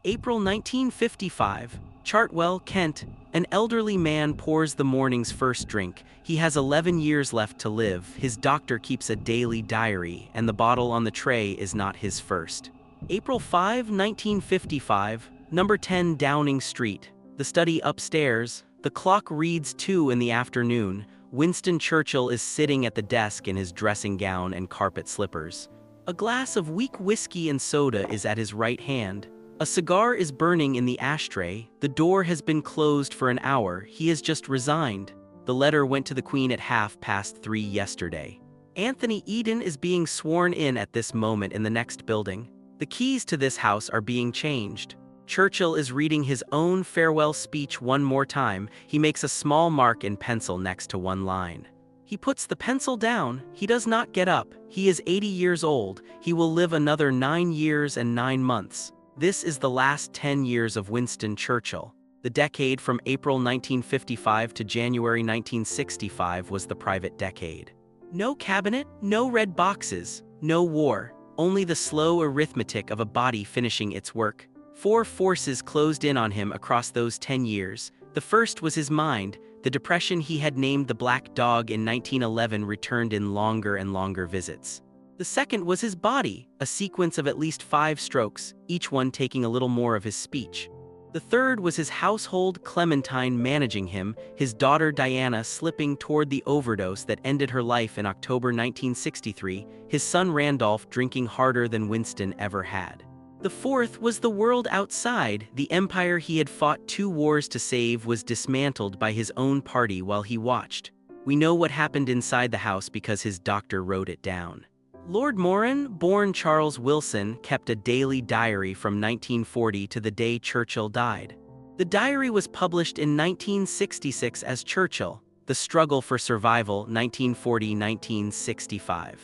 April 1955, Chartwell, Kent. An elderly man pours the morning's first drink. He has 11 years left to live. His doctor keeps a daily diary, and the bottle on the tray is not his first. April 5, 1955, number 10 Downing Street. The study upstairs. The clock reads 2 in the afternoon. Winston Churchill is sitting at the desk in his dressing gown and carpet slippers. A glass of weak whiskey and soda is at his right hand. A cigar is burning in the ashtray. The door has been closed for an hour. He has just resigned. The letter went to the Queen at 3:30 yesterday. Anthony Eden is being sworn in at this moment in the next building. The keys to this house are being changed. Churchill is reading his own farewell speech one more time. He makes a small mark in pencil next to one line. He puts the pencil down. He does not get up. He is 80 years old. He will live another 9 years and 9 months. This is the last 10 years of Winston Churchill. The decade from April 1955 to January 1965 was the private decade. No cabinet, no red boxes, no war, only the slow arithmetic of a body finishing its work. 4 forces closed in on him across those 10 years. The first was his mind. The depression he had named the Black Dog in 1911 returned in longer and longer visits. The second was his body, a sequence of at least 5 strokes, each one taking a little more of his speech. The third was his household, Clementine managing him, his daughter Diana slipping toward the overdose that ended her life in October 1963, his son Randolph drinking harder than Winston ever had. The fourth was the world outside. The empire he had fought 2 wars to save was dismantled by his own party while he watched. We know what happened inside the house because his doctor wrote it down. Lord Moran, born Charles Wilson, kept a daily diary from 1940 to the day Churchill died. The diary was published in 1966 as Churchill, The Struggle for Survival, 1940-1965.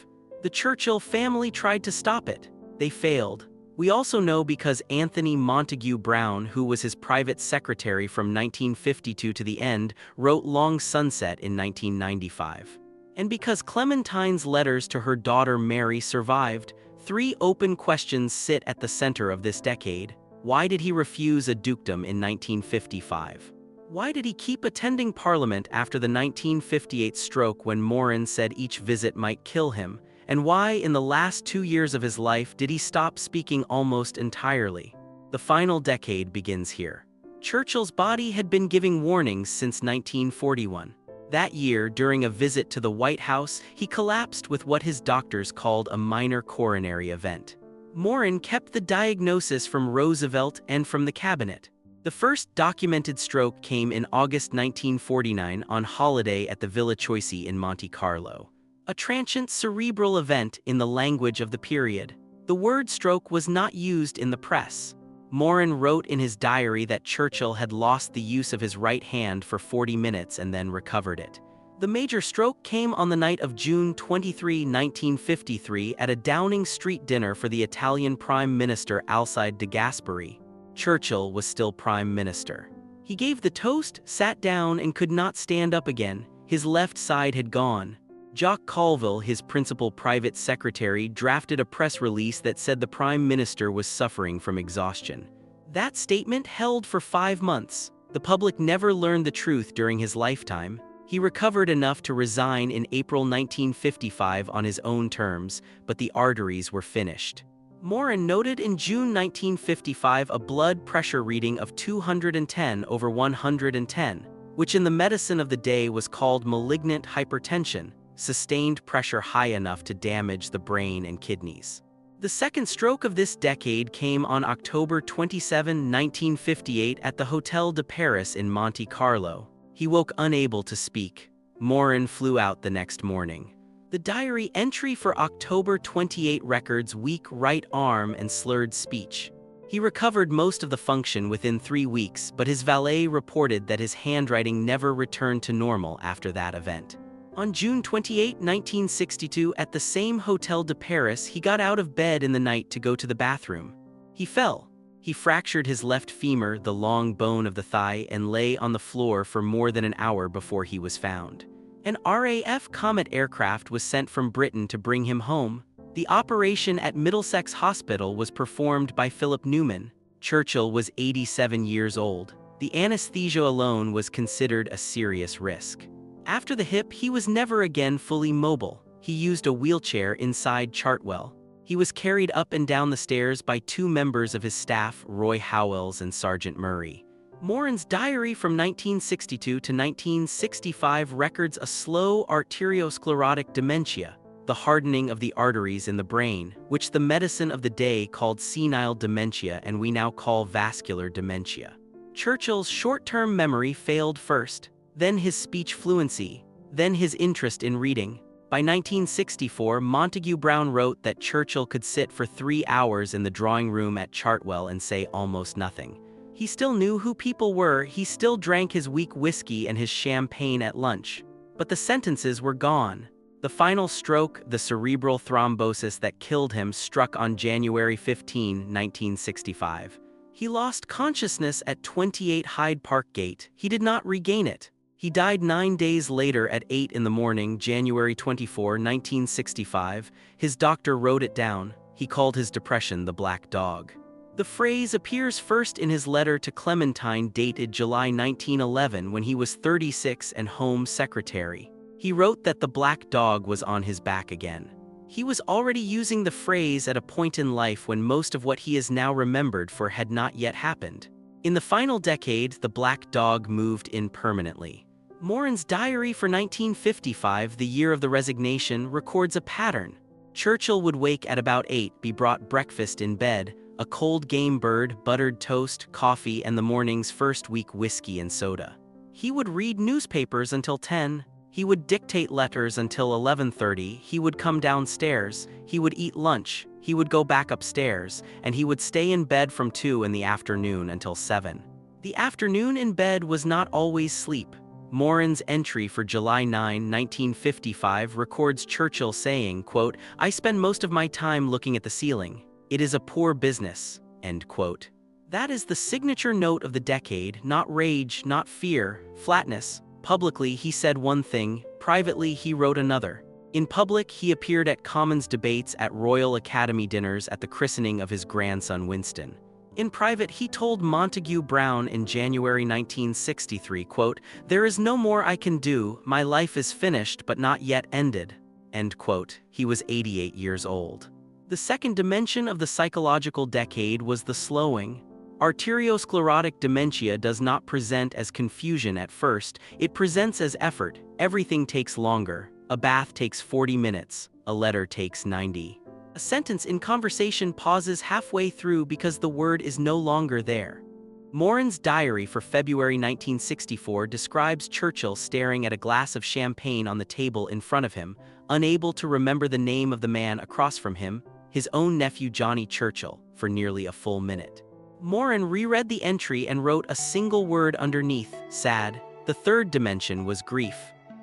The Churchill family tried to stop it. They failed. We also know because Anthony Montague Brown, who was his private secretary from 1952 to the end, wrote Long Sunset in 1995. And because Clementine's letters to her daughter Mary survived. 3 open questions sit at the center of this decade. Why did he refuse a dukedom in 1955? Why did he keep attending Parliament after the 1958 stroke when Moran said each visit might kill him? And why, in the last 2 years of his life, did he stop speaking almost entirely? The final decade begins here. Churchill's body had been giving warnings since 1941. That year, during a visit to the White House, he collapsed with what his doctors called a minor coronary event. Moran kept the diagnosis from Roosevelt and from the cabinet. The first documented stroke came in August 1949 on holiday at the Villa Choisy in Monte Carlo. A transient cerebral event in the language of the period. The word stroke was not used in the press. Moran wrote in his diary that Churchill had lost the use of his right hand for 40 minutes and then recovered it. The major stroke came on the night of June 23, 1953 at a Downing Street dinner for the Italian Prime Minister Alcide de Gasperi. Churchill was still Prime Minister. He gave the toast, sat down, and could not stand up again. His left side had gone. Jacques Colville, his principal private secretary, drafted a press release that said the Prime Minister was suffering from exhaustion. That statement held for 5 months. The public never learned the truth during his lifetime. He recovered enough to resign in April 1955 on his own terms, but the arteries were finished. Moran noted in June 1955 a blood pressure reading of 210/110, which in the medicine of the day was called malignant hypertension. Sustained pressure high enough to damage the brain and kidneys. The second stroke of this decade came on October 27, 1958 at the Hotel de Paris in Monte Carlo. He woke unable to speak. Moran flew out the next morning. The diary entry for October 28 records weak right arm and slurred speech. He recovered most of the function within 3 weeks, but his valet reported that his handwriting never returned to normal after that event. On June 28, 1962, at the same Hotel de Paris, he got out of bed in the night to go to the bathroom. He fell. He fractured his left femur, the long bone of the thigh, and lay on the floor for more than an hour before he was found. An RAF Comet aircraft was sent from Britain to bring him home. The operation at Middlesex Hospital was performed by Philip Newman. Churchill was 87 years old. The anesthesia alone was considered a serious risk. After the hip, he was never again fully mobile. He used a wheelchair inside Chartwell. He was carried up and down the stairs by two members of his staff, Roy Howells and Sergeant Murray. Moran's diary from 1962 to 1965 records a slow arteriosclerotic dementia, the hardening of the arteries in the brain, which the medicine of the day called senile dementia and we now call vascular dementia. Churchill's short-term memory failed first, then his speech fluency, then his interest in reading. By 1964, Montague Brown wrote that Churchill could sit for 3 hours in the drawing room at Chartwell and say almost nothing. He still knew who people were, he still drank his weak whiskey and his champagne at lunch. But the sentences were gone. The final stroke, the cerebral thrombosis that killed him, struck on January 15, 1965. He lost consciousness at 28 Hyde Park Gate. He did not regain it. He died 9 days later at 8 in the morning, January 24, 1965. His doctor wrote it down. He called his depression the Black Dog. The phrase appears first in his letter to Clementine dated July 1911 when he was 36 and Home Secretary. He wrote that the black dog was on his back again. He was already using the phrase at a point in life when most of what he is now remembered for had not yet happened. In the final decade, the black dog moved in permanently. Moran's diary for 1955, the year of the resignation, records a pattern. Churchill would wake at about 8, be brought breakfast in bed, a cold game bird, buttered toast, coffee, and the morning's first week whiskey and soda. He would read newspapers until 10. He would dictate letters until 11:30. He would come downstairs. He would eat lunch. He would go back upstairs, and he would stay in bed from 2 in the afternoon until 7. The afternoon in bed was not always sleep. Moran's entry for July 9, 1955 records Churchill saying, quote, "I spend most of my time looking at the ceiling. It is a poor business," end quote. That is the signature note of the decade, not rage, not fear, flatness. Publicly, he said one thing, privately, he wrote another. In public, he appeared at Commons debates, at Royal Academy dinners, at the christening of his grandson Winston. In private, he told Montague Brown in January 1963, quote, "There is no more I can do, my life is finished but not yet ended," end quote. He was 88 years old. The second dimension of the psychological decade was the slowing. Arteriosclerotic dementia does not present as confusion at first, it presents as effort. Everything takes longer. A bath takes 40 minutes, a letter takes 90. A sentence in conversation pauses halfway through because the word is no longer there. Moran's diary for February 1964 describes Churchill staring at a glass of champagne on the table in front of him, unable to remember the name of the man across from him, his own nephew Johnny Churchill, for nearly a full minute. Moran reread the entry and wrote a single word underneath, sad. The third dimension was grief.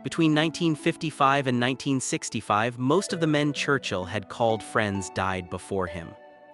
Between 1955 and 1965, most of the men Churchill had called friends died before him.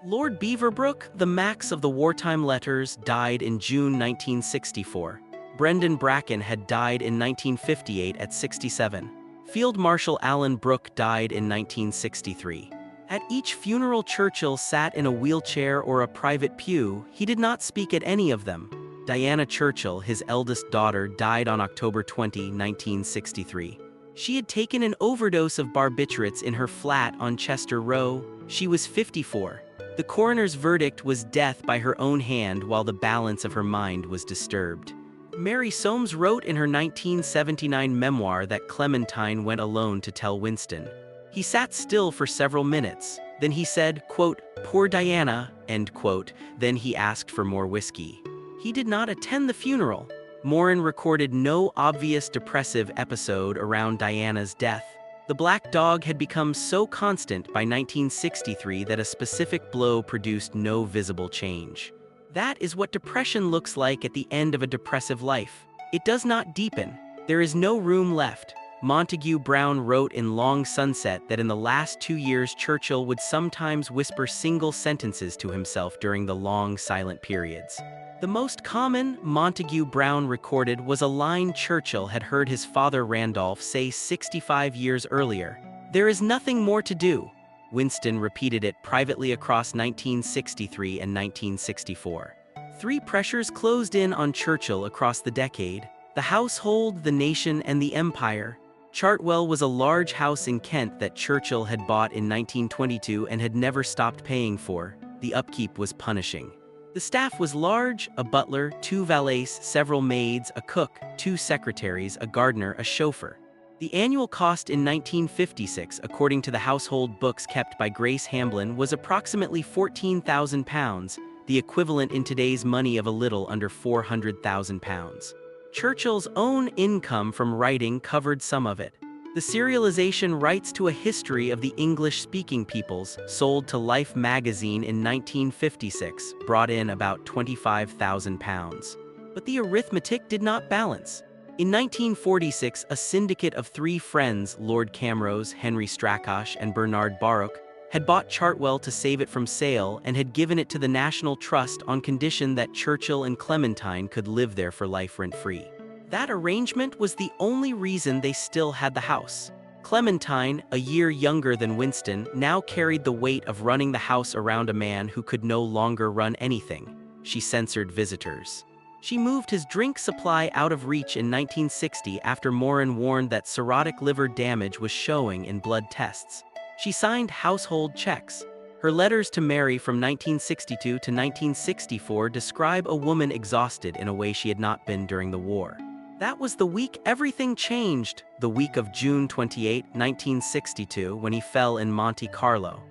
Lord Beaverbrook, the Max of the wartime letters, died in June 1964. Brendan Bracken had died in 1958 at 67. Field Marshal Alan Brooke died in 1963. At each funeral, Churchill sat in a wheelchair or a private pew. He did not speak at any of them. Diana Churchill, his eldest daughter, died on October 20, 1963. She had taken an overdose of barbiturates in her flat on Chester Row. She was 54. The coroner's verdict was death by her own hand while the balance of her mind was disturbed. Mary Soames wrote in her 1979 memoir that Clementine went alone to tell Winston. He sat still for several minutes. Then he said, quote, "Poor Diana," end quote. Then he asked for more whiskey. He did not attend the funeral. Moran recorded no obvious depressive episode around Diana's death. The black dog had become so constant by 1963 that a specific blow produced no visible change. That is what depression looks like at the end of a depressive life. It does not deepen. There is no room left. Montague Brown wrote in Long Sunset that in the last 2 years Churchill would sometimes whisper single sentences to himself during the long silent periods. The most common, Montague Brown recorded, was a line Churchill had heard his father Randolph say 65 years earlier. "There is nothing more to do. Winston repeated it privately across 1963 and 1964. Three pressures closed in on Churchill across the decade: the household, the nation, and the empire. Chartwell was a large house in Kent that Churchill had bought in 1922 and had never stopped paying for. The upkeep was punishing. The staff was large: a butler, 2 valets, several maids, a cook, 2 secretaries, a gardener, a chauffeur. The annual cost in 1956, according to the household books kept by Grace Hamblin, was approximately £14,000, the equivalent in today's money of a little under £400,000. Churchill's own income from writing covered some of it. The serialization rights to A History of the English-Speaking Peoples, sold to Life magazine in 1956, brought in about £25,000. But the arithmetic did not balance. In 1946, a syndicate of 3 friends, Lord Camrose, Henry Strakosch, and Bernard Baruch, had bought Chartwell to save it from sale and had given it to the National Trust on condition that Churchill and Clementine could live there for life rent-free. That arrangement was the only reason they still had the house. Clementine, a year younger than Winston, now carried the weight of running the house around a man who could no longer run anything. She censored visitors. She moved his drink supply out of reach in 1960 after Morin warned that cirrhotic liver damage was showing in blood tests. She signed household checks. Her letters to Mary from 1962 to 1964 describe a woman exhausted in a way she had not been during the war. That was the week everything changed, the week of June 28, 1962, when he fell in Monte Carlo.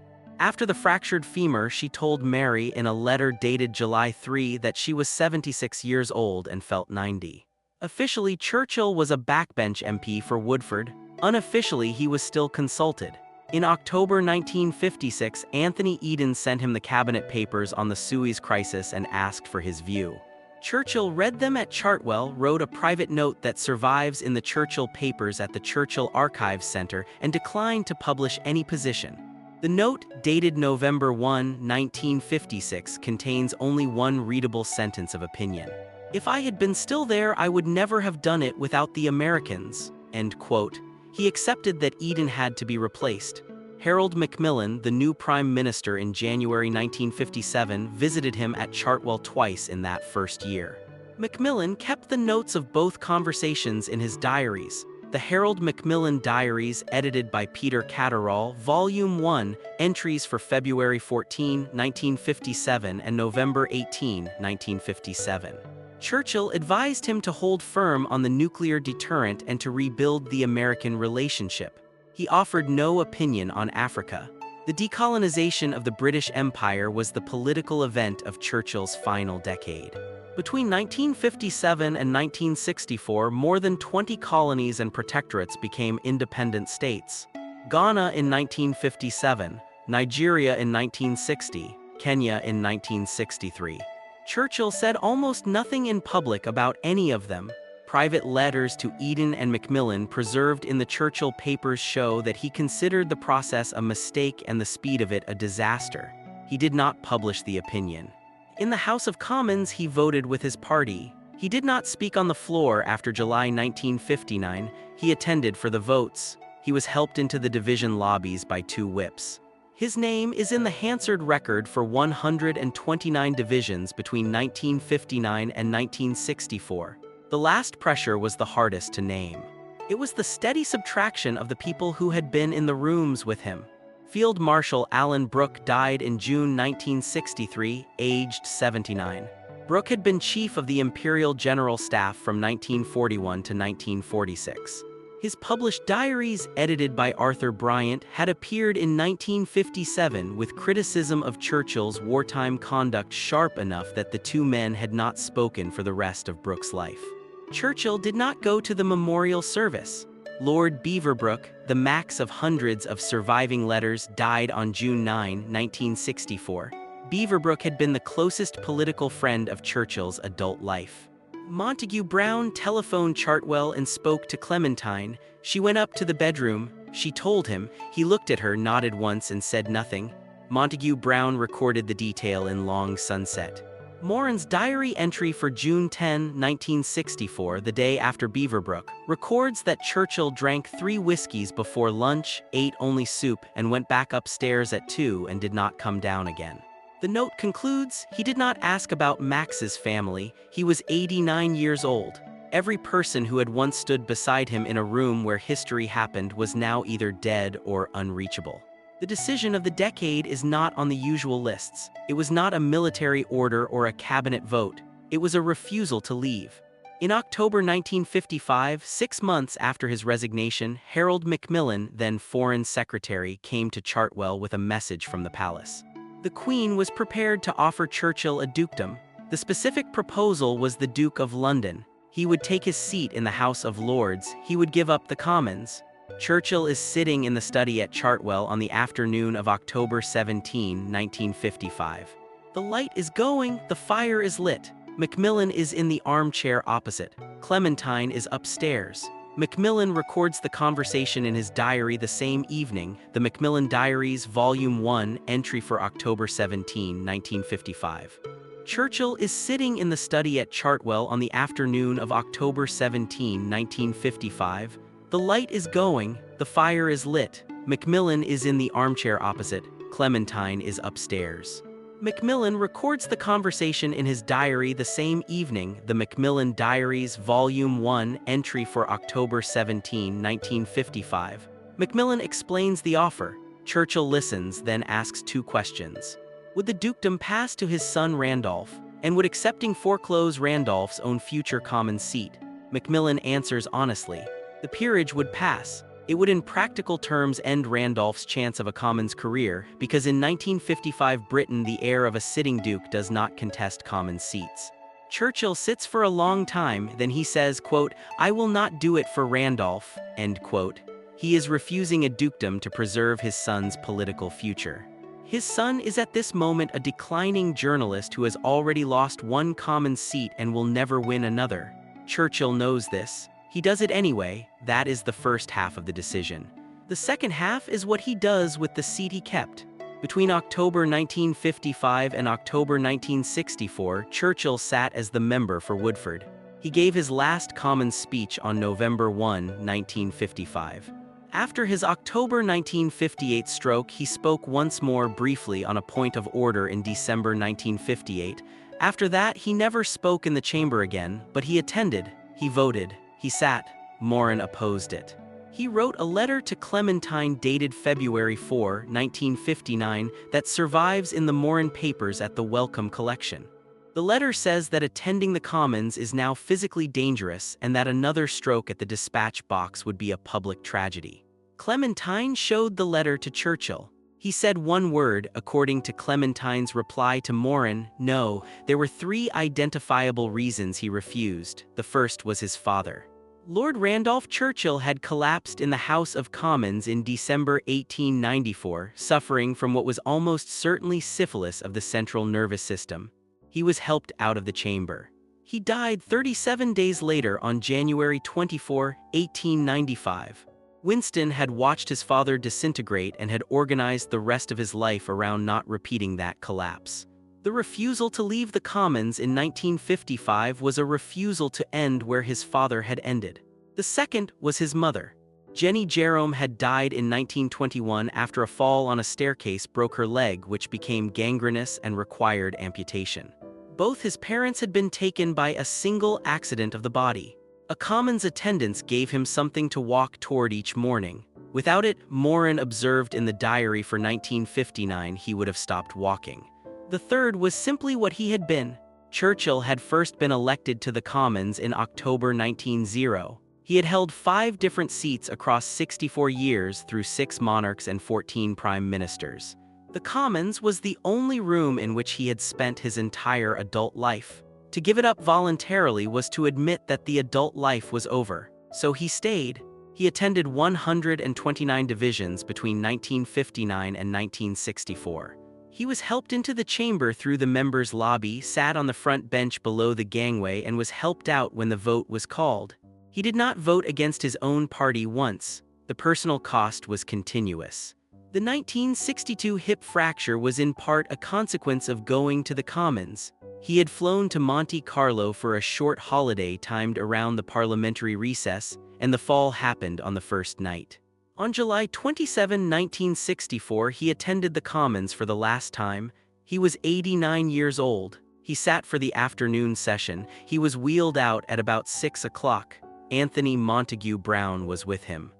After the fractured femur, she told Mary in a letter dated July 3 that she was 76 years old and felt 90. Officially, Churchill was a backbench MP for Woodford. Unofficially, he was still consulted. In October 1956, Anthony Eden sent him the cabinet papers on the Suez Crisis and asked for his view. Churchill read them at Chartwell, wrote a private note that survives in the Churchill papers at the Churchill Archives Center, and declined to publish any position. The note, dated November 1, 1956, contains only one readable sentence of opinion. "If I had been still there, I would never have done it without the Americans." End quote. He accepted that Eden had to be replaced. Harold Macmillan, the new prime minister in January 1957, visited him at Chartwell twice in that first year. Macmillan kept the notes of both conversations in his diaries. The Harold Macmillan Diaries, edited by Peter Catterall, Volume 1, entries for February 14, 1957 and November 18, 1957. Churchill advised him to hold firm on the nuclear deterrent and to rebuild the American relationship. He offered no opinion on Africa. The decolonization of the British Empire was the political event of Churchill's final decade. Between 1957 and 1964, more than 20 colonies and protectorates became independent states. Ghana in 1957, Nigeria in 1960, Kenya in 1963. Churchill said almost nothing in public about any of them. Private letters to Eden and Macmillan preserved in the Churchill papers show that he considered the process a mistake and the speed of it a disaster. He did not publish the opinion. In the House of Commons, he voted with his party. He did not speak on the floor after July 1959. He attended for the votes. He was helped into the division lobbies by 2 whips. His name is in the Hansard record for 129 divisions between 1959 and 1964. The last pressure was the hardest to name. It was the steady subtraction of the people who had been in the rooms with him. Field Marshal Alan Brooke died in June 1963, aged 79. Brooke had been chief of the Imperial General Staff from 1941 to 1946. His published diaries, edited by Arthur Bryant, had appeared in 1957 with criticism of Churchill's wartime conduct sharp enough that the 2 men had not spoken for the rest of Brooke's life. Churchill did not go to the memorial service. Lord Beaverbrook, the max of hundreds of surviving letters, died on June 9, 1964. Beaverbrook had been the closest political friend of Churchill's adult life. Montague Brown telephoned Chartwell and spoke to Clementine. She went up to the bedroom. She told him. He looked at her, nodded once, and said nothing. Montague Brown recorded the detail in Long Sunset. Morin's diary entry for June 10, 1964, the day after Beaverbrook, records that Churchill drank 3 whiskeys before lunch, ate only soup, and went back upstairs at 2 and did not come down again. The note concludes, he did not ask about Max's family. He was 89 years old. Every person who had once stood beside him in a room where history happened was now either dead or unreachable. The decision of the decade is not on the usual lists. It was not a military order or a cabinet vote. It was a refusal to leave. In October 1955, 6 months after his resignation, Harold Macmillan, then Foreign Secretary, came to Chartwell with a message from the palace. The Queen was prepared to offer Churchill a dukedom. The specific proposal was the Duke of London. He would take his seat in the House of Lords. He would give up the Commons. Churchill is sitting in the study at Chartwell on the afternoon of October 17, 1955. The light is going, the fire is lit. Macmillan is in the armchair opposite. Clementine is upstairs. Macmillan records the conversation in his diary the same evening, the Macmillan Diaries, Volume 1, entry for October 17, 1955. Churchill is sitting in the study at Chartwell on the afternoon of October 17, 1955. The light is going, the fire is lit. Macmillan is in the armchair opposite. Clementine is upstairs. Macmillan records the conversation in his diary the same evening, the Macmillan Diaries, Volume 1, entry for October 17, 1955. Macmillan explains the offer. Churchill listens, then asks 2 questions. Would the dukedom pass to his son Randolph? And would accepting foreclose Randolph's own future common seat? Macmillan answers honestly. The peerage would pass. It would in practical terms end Randolph's chance of a Commons career, because in 1955 Britain the heir of a sitting duke does not contest Commons seats. Churchill sits for a long time, then he says, quote, "I will not do it for Randolph," end quote. He is refusing a dukedom to preserve his son's political future. His son is at this moment a declining journalist who has already lost 1 Commons seat and will never win another. Churchill knows this. He does it anyway. That is the first half of the decision. The second half is what he does with the seat he kept. Between October 1955 and October 1964, Churchill sat as the member for Woodford. He gave his last Commons speech on November 1, 1955. After his October 1958 stroke, he spoke once more briefly on a point of order in December 1958. After that, he never spoke in the chamber again, but he attended, he voted. He sat. Morin opposed it. He wrote a letter to Clementine dated February 4, 1959, that survives in the Morin papers at the Wellcome collection. The letter says that attending the Commons is now physically dangerous and that another stroke at the dispatch box would be a public tragedy. Clementine showed the letter to Churchill. He said one word, according to Clementine's reply to Morin, no. There were 3 identifiable reasons he refused. The first was his father. Lord Randolph Churchill had collapsed in the House of Commons in December 1894, suffering from what was almost certainly syphilis of the central nervous system. He was helped out of the chamber. He died 37 days later on January 24, 1895. Winston had watched his father disintegrate and had organized the rest of his life around not repeating that collapse. The refusal to leave the Commons in 1955 was a refusal to end where his father had ended. The second was his mother. Jenny Jerome had died in 1921 after a fall on a staircase broke her leg, which became gangrenous and required amputation. Both his parents had been taken by a single accident of the body. A Commons attendance gave him something to walk toward each morning. Without it, Morin observed in the diary for 1959, he would have stopped walking. The third was simply what he had been. Churchill had first been elected to the Commons in October 1900. He had held 5 different seats across 64 years through 6 monarchs and 14 prime ministers. The Commons was the only room in which he had spent his entire adult life. To give it up voluntarily was to admit that the adult life was over. So he stayed. He attended 129 divisions between 1959 and 1964. He was helped into the chamber through the members' lobby, sat on the front bench below the gangway, and was helped out when the vote was called. He did not vote against his own party once. The personal cost was continuous. The 1962 hip fracture was in part a consequence of going to the Commons. He had flown to Monte Carlo for a short holiday timed around the parliamentary recess, and the fall happened on the first night. On July 27, 1964, he attended the Commons for the last time. He was 89 years old. He sat for the afternoon session. He was wheeled out at about 6 o'clock. Anthony Montague Brown was with him.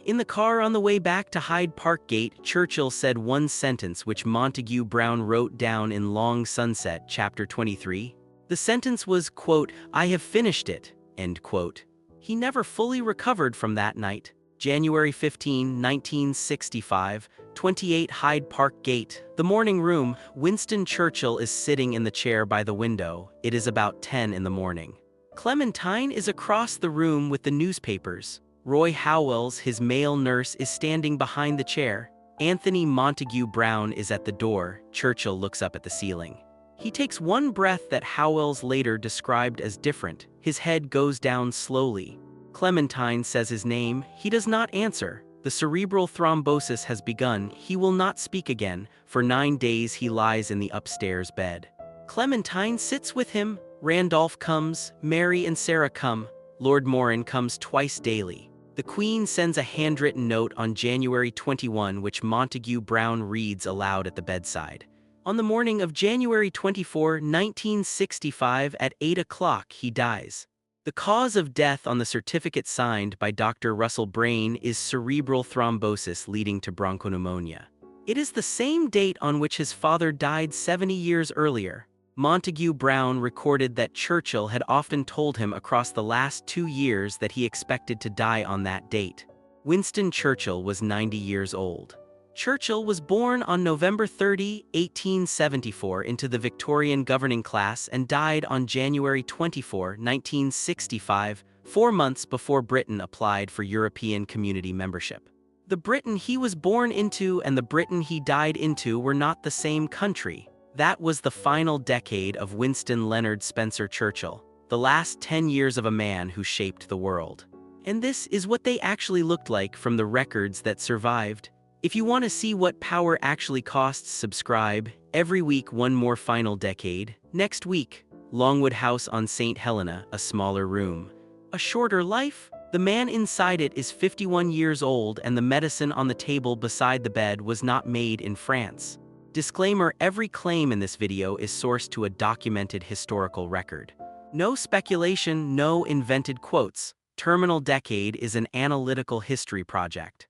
In the car on the way back to Hyde Park Gate, Churchill said one sentence which Montague Brown wrote down in Long Sunset, chapter 23. The sentence was, quote, "I have finished it," end quote. He never fully recovered from that night. January 15, 1965, 28 Hyde Park Gate. The morning room. Winston Churchill is sitting in the chair by the window. It is about 10 in the morning. Clementine is across the room with the newspapers. Roy Howells, his male nurse, is standing behind the chair. Anthony Montague Brown is at the door. Churchill looks up at the ceiling. He takes one breath that Howells later described as different. His head goes down slowly. Clementine says his name. He does not answer. The cerebral thrombosis has begun. He will not speak again. For 9 days he lies in the upstairs bed. Clementine sits with him. Randolph comes. Mary and Sarah come. Lord Moran comes twice daily. The Queen sends a handwritten note on January 21 which Montague Brown reads aloud at the bedside. On the morning of January 24, 1965 at 8 o'clock he dies. The cause of death on the certificate signed by Dr. Russell Brain is cerebral thrombosis leading to bronchopneumonia. It is the same date on which his father died 70 years earlier. Montague Brown recorded that Churchill had often told him across the last 2 years that he expected to die on that date. Winston Churchill was 90 years old. Churchill was born on November 30, 1874 into the Victorian governing class and died on January 24, 1965, 4 months before Britain applied for European Community membership. The Britain he was born into and the Britain he died into were not the same country. That was the final decade of Winston Leonard Spencer Churchill, the last 10 years of a man who shaped the world. And this is what they actually looked like from the records that survived. If you want to see what power actually costs, subscribe. Every week, one more final decade. Next week, Longwood House on St. Helena, a smaller room. A shorter life? The man inside it is 51 years old and the medicine on the table beside the bed was not made in France. Disclaimer: every claim in this video is sourced to a documented historical record. No speculation, no invented quotes. Terminal Decade is an analytical history project.